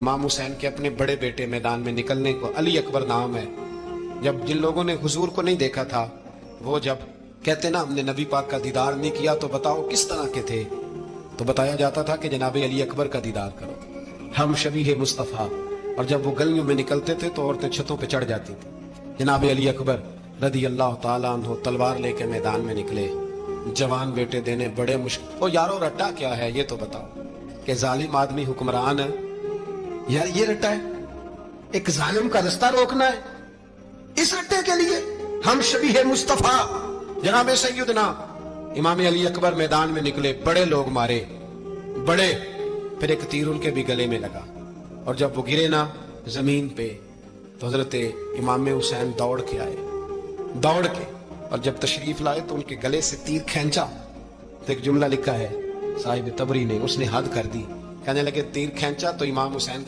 इमाम हुसैन के अपने बड़े बेटे मैदान में निकलने को, अली अकबर नाम है। जब जिन लोगों ने हुजूर को नहीं देखा था, वो जब कहते ना हमने नबी पाक का दीदार नहीं किया तो बताओ किस तरह के थे, तो बताया जाता था कि जनाब अली अकबर का दीदार करो, हम शबीह मुस्तफ़ा। और जब वो गलियों में निकलते थे तो औरतें छतों पे चढ़ जाती थी। जनाब अली अकबर रदी अल्लाह ताला अन्हु तलवार लेके मैदान में निकले, जवान बेटे देने बड़े मुश्किल। ओ यारो रट्टा क्या है ये तो बताओ, कि जालिम आदमी हुक्मरान है यार, ये रट्टा है? एक जालिम का रास्ता रोकना है, इस रट्टे के लिए हम शबीह मुस्तफा जनाब सैयदना इमाम अली अकबर मैदान में निकले, बड़े लोग मारे, बड़े। फिर एक तीर उनके भी गले में लगा, और जब वो गिरे ना जमीन पे तो हजरत इमाम हुसैन दौड़ के आए, दौड़ के, और जब तशरीफ लाए तो उनके गले से तीर खींचा। तो एक जुमला लिखा है साहिब तबरी ने, उसने हद कर दी, कहने लगे तीर खींचा तो इमाम हुसैन की